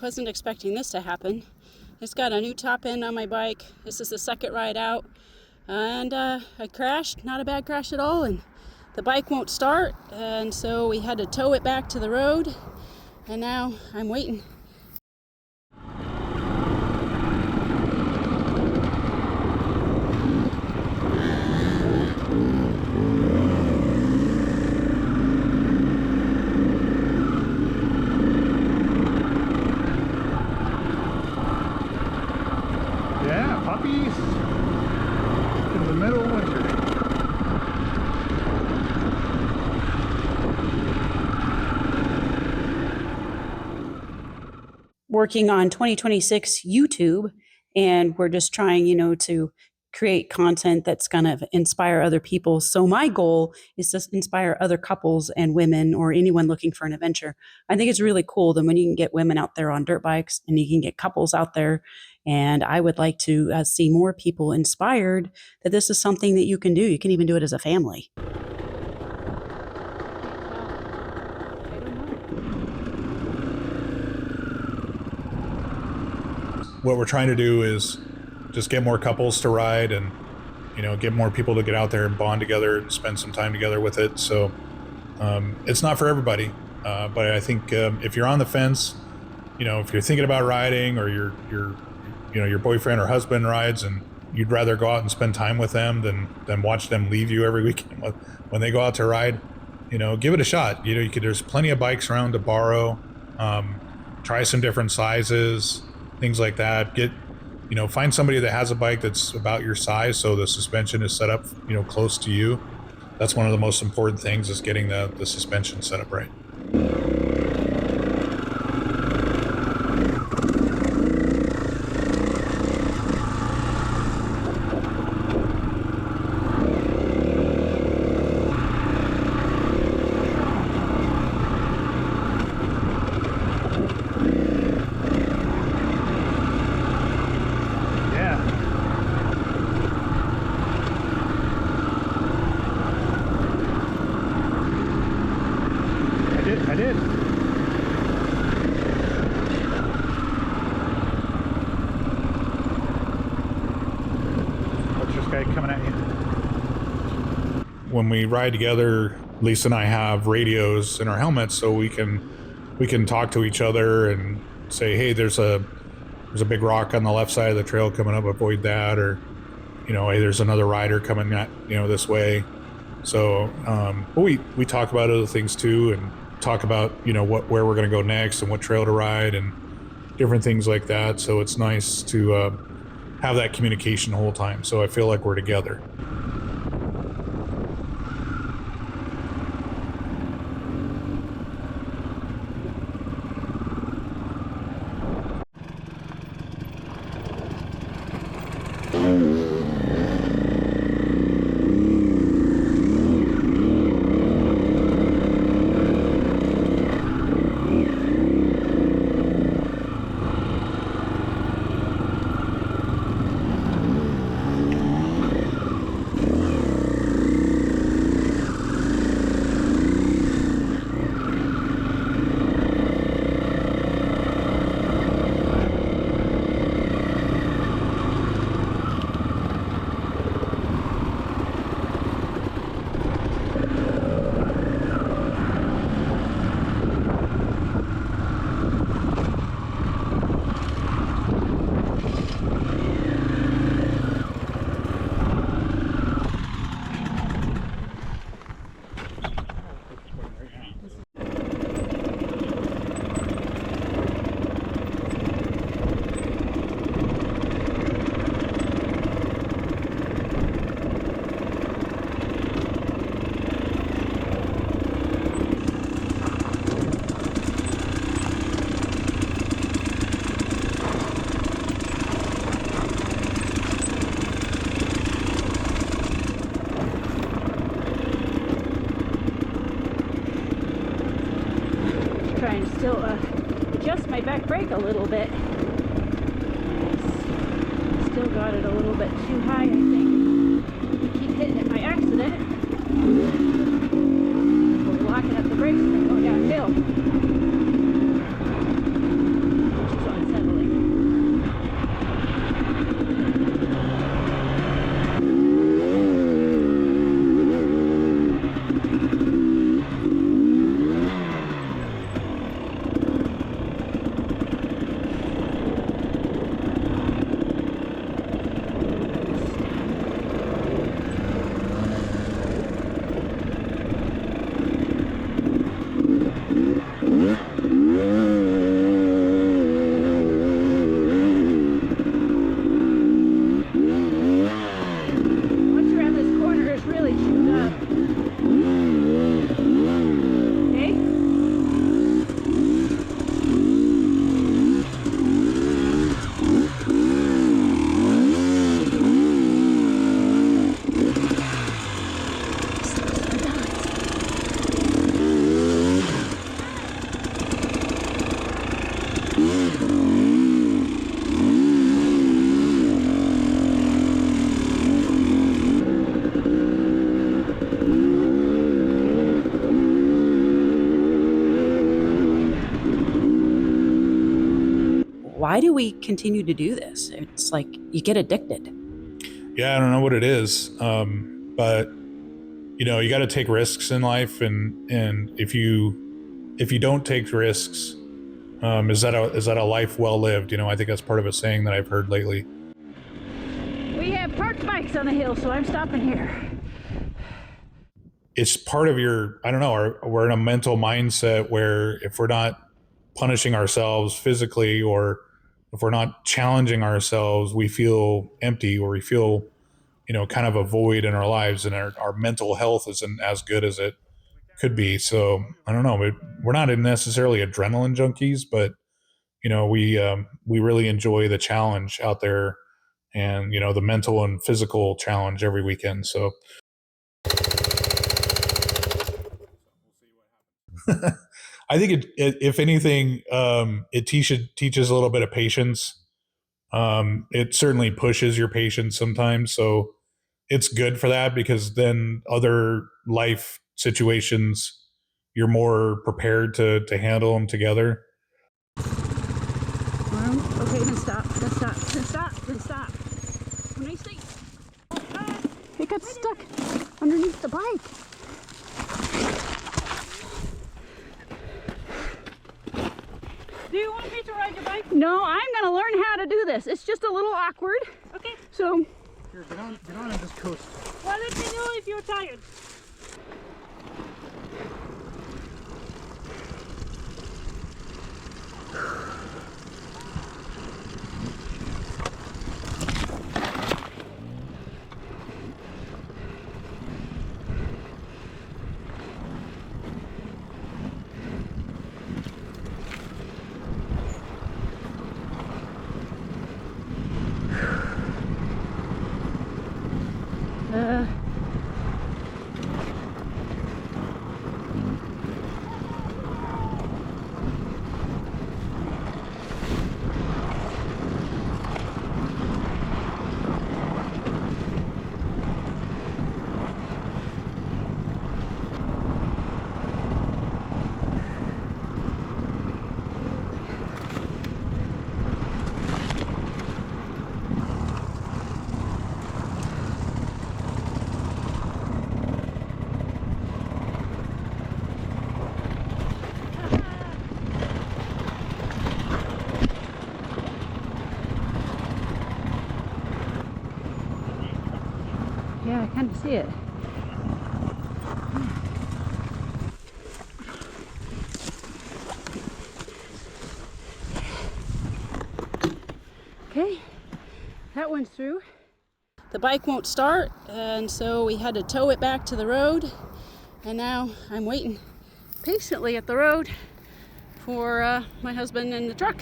wasn't expecting this to happen. It's got a new top end on my bike. This is the second ride out. And I crashed, not a bad crash at all, and the bike won't start, and so we had to tow it back to the road, and now I'm waiting. Yeah, puppies in the middle of winter. Working on 2026 YouTube, and we're just trying, to create content that's going to inspire other people. So my goal is to inspire other couples and women or anyone looking for an adventure. I think it's really cool that when you can get women out there on dirt bikes and you can get couples out there. And I would like to see more people inspired that this is something that you can do. You can even do it as a family. What we're trying to do is just get more couples to ride and, get more people to get out there and bond together and spend some time together with it. So it's not for everybody, but I think if you're on the fence, if you're thinking about riding, or your boyfriend or husband rides and you'd rather go out and spend time with them than watch them leave you every weekend when they go out to ride, give it a shot. There's plenty of bikes around to borrow. Try some different sizes, things like that. Find somebody that has a bike that's about your size, so the suspension is set up, close to you. That's one of the most important things, is getting the suspension set up right. I did. What's this guy coming at you? When we ride together, Lisa and I have radios in our helmets, so we can talk to each other and say, hey, there's a big rock on the left side of the trail coming up, avoid that, or hey, there's another rider coming at this way. So but we talk about other things too, and talk about where we're going to go next and what trail to ride and different things like that. So it's nice to have that communication the whole time, so I feel like we're together. Trying to still adjust my back brake a little bit. Still got it a little bit too high, I think. Keep hitting it by accident. We're locking up the brakes and they go downhill. why do we continue to do this? It's like you get addicted. Yeah, I don't know what it is, but you know, you got to take risks in life, and if you don't take risks, is that a life well lived? You know, I think that's part of a saying that I've heard lately. We have parked bikes on the hill, so I'm stopping here. It's part of your, I don't know, we're in a mental mindset where if we're not punishing ourselves physically, or if we're not challenging ourselves, we feel empty, or we feel, you know, kind of a void in our lives, and our mental health isn't as good as it could be. So I don't know, we're not necessarily adrenaline junkies, but you know, we really enjoy the challenge out there, and you know, the mental and physical challenge every weekend. So I think if anything, it teaches a little bit of patience. It certainly pushes your patience sometimes, so it's good for that, because then other life situations, you're more prepared to handle them together. Okay, then stop, then stop, then stop, then stop. When I say, it got stuck underneath the bike. Do you want me to ride your bike? No, I'm gonna learn how to do this. It's just a little awkward. Okay. So Here, get on and just coast. Well, let me know if you're tired. yeah, I kind of see it. Okay, that one's through. The bike won't start, and so we had to tow it back to the road. And now I'm waiting patiently at the road for my husband and the truck.